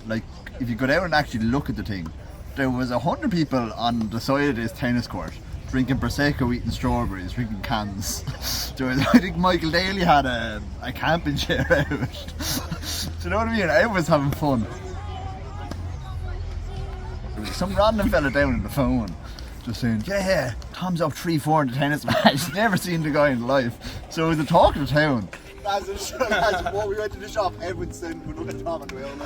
like, if you go down and actually look at the thing, there was 100 people on the side of this tennis court drinking Prosecco, eating strawberries, drinking cans. There was, I think Michael Daly had a camping chair out. Do you know what I mean? Everyone's having fun. There was some random fella down on the phone just saying, yeah, Tom's up 3-4 in the tennis match. Never seen the guy in life. So it was the talk of the town. As when we went to the shop, everyone said, "Good look at Tom on the way home."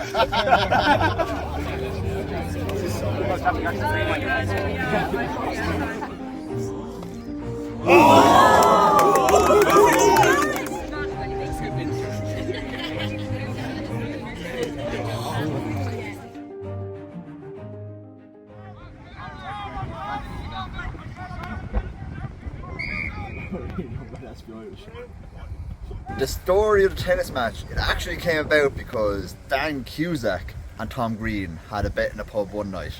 The story of the tennis match, it actually came about because Dan Cusack and Tom Greene had a bet in a pub one night.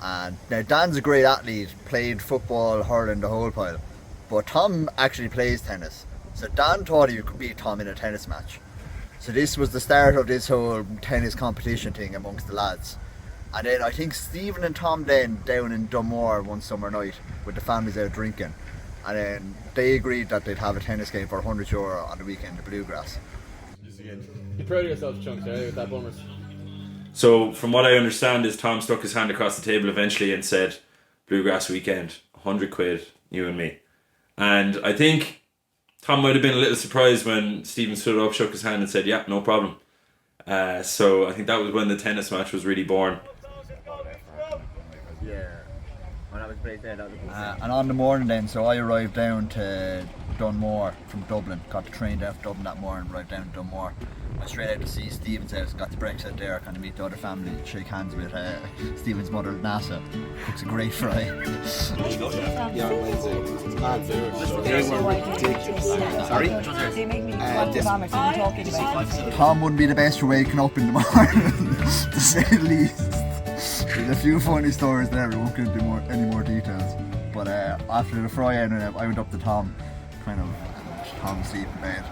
And now Dan's a great athlete, played football, hurling, the whole pile. But Tom actually plays tennis. So Dan thought he could beat Tom in a tennis match. So this was the start of this whole tennis competition thing amongst the lads. And then I think Stephen and Tom then down in Dunmore one summer night with the families out drinking. And then they agreed that they'd have a tennis game for €100 on the weekend, the Bluegrass. You're proud of yourself, Chunks, right, with that bummers? So, from what I understand is Tom stuck his hand across the table eventually and said, Bluegrass weekend, £100, you and me. And I think Tom might have been a little surprised when Stephen stood up, shook his hand and said, yeah, no problem. So I think that was when the tennis match was really born. And on the morning then, so I arrived down to Dunmore from Dublin, got the train down from Dublin that morning, arrived down to Dunmore. Went straight out to see Stephen's house, got the breakfast out there, kind of meet the other family, shake hands with Stephen's mother, Nasa. Cooks a great fry. Yeah, on Wednesday. It's mad food. Sorry? They make me vomit from talking about it. Tom wouldn't be the best for waking up in the morning, to say the least. There's a few funny stories there, we won't get into any more details. But after the fry I went up to Tom, Tom asleep in bed.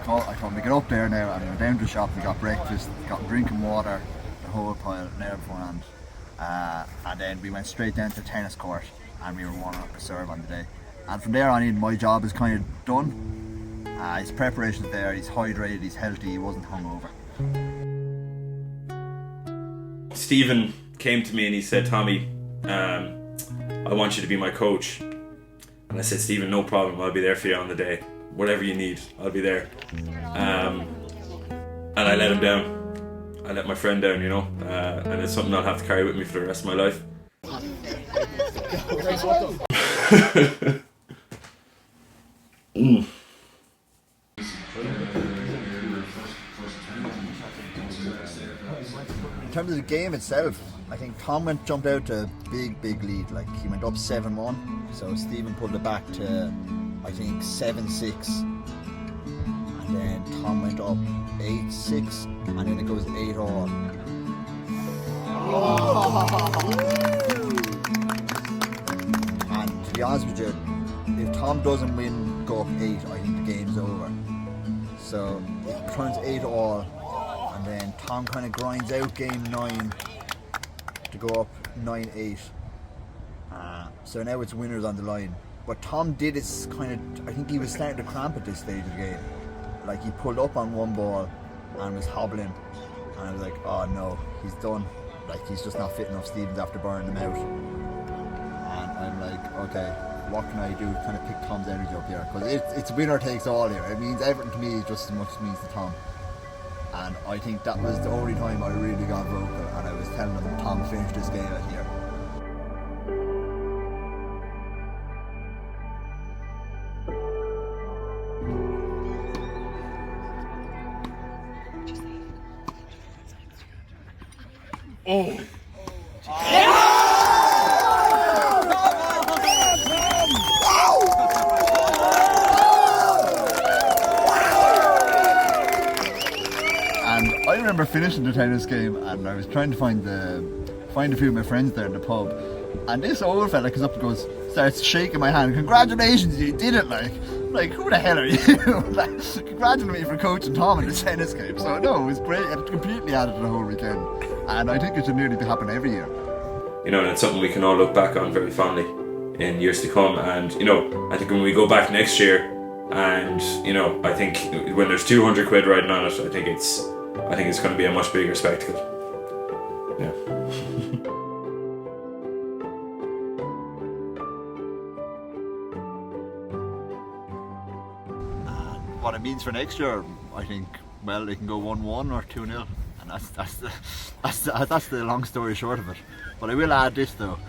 I told him to get up there now, and we went down to the shop, we got breakfast, got drinking water, the whole pile, there beforehand. And then we went straight down to the tennis court, and we were warming up the serve on the day. And from there on in, my job is kind of done. His preparation's there, he's hydrated, he's healthy, he wasn't hungover. Stephen came to me and he said, Tommy, I want you to be my coach. And I said, Stephen, no problem, I'll be there for you on the day. Whatever you need, I'll be there. And I let him down. I let my friend down, you know, and it's something I'll have to carry with me for the rest of my life. In terms of the game itself, I think Tom jumped out to a big lead. Like, he went up 7-1, so Stephen pulled it back to, I think, 7-6, and then Tom went up 8-6, and then it goes 8-all. And to be honest with you, if Tom doesn't win, go up 8, I think the game's over. So it turns 8-all, and then Tom kind of grinds out game 9 to go up 9-8. So now it's winners on the line. But Tom did his I think he was starting to cramp at this stage of the game. Like, he pulled up on one ball and was hobbling, and I was like, oh no, he's done. Like, he's just not fit enough Stevens after burning him out. And I'm like, okay, what can I do to kind of pick Tom's energy up here? Because it's winner takes all here. It means everything to me just as much as it means to Tom. And I think that was the only time I really got vocal, and I was telling him, Tom, finish this game out here. Oh! And I remember finishing the tennis game, and I was trying to find a few of my friends there in the pub, and this old fella comes up and starts shaking my hand. Congratulations, you did it! Like, like, who the hell are you? Like, congratulating me for coaching Tom in the tennis game. So no, it was great. It completely added to the whole weekend, and I think it should nearly be happening every year. You know, and it's something we can all look back on very fondly in years to come. And you know, I think when we go back next year, and you know, I think when there's 200 quid riding on it, I think it's going to be a much bigger spectacle. Yeah. What it means for next year, I think, well, they can go 1-1 or 2-0, and that's the long story short of it. But I will add this though,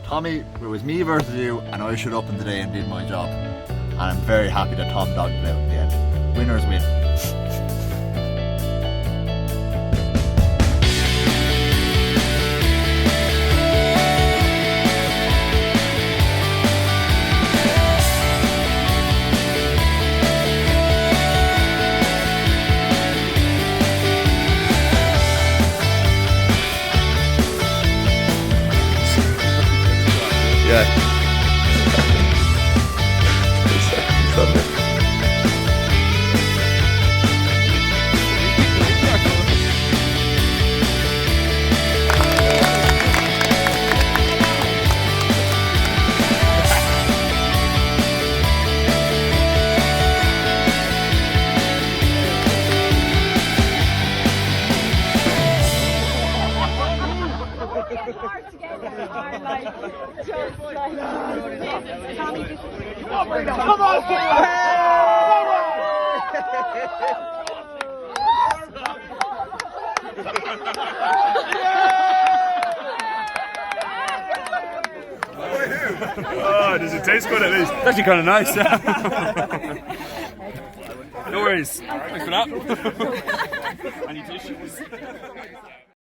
Tommy, it was me versus you, and I showed up in the day and did my job, and I'm very happy that Tom dogged it out in the end. Winners win. Yeah. Oh, does it taste good at least? It's actually kind of nice. No worries. Thanks for that. Any tissues?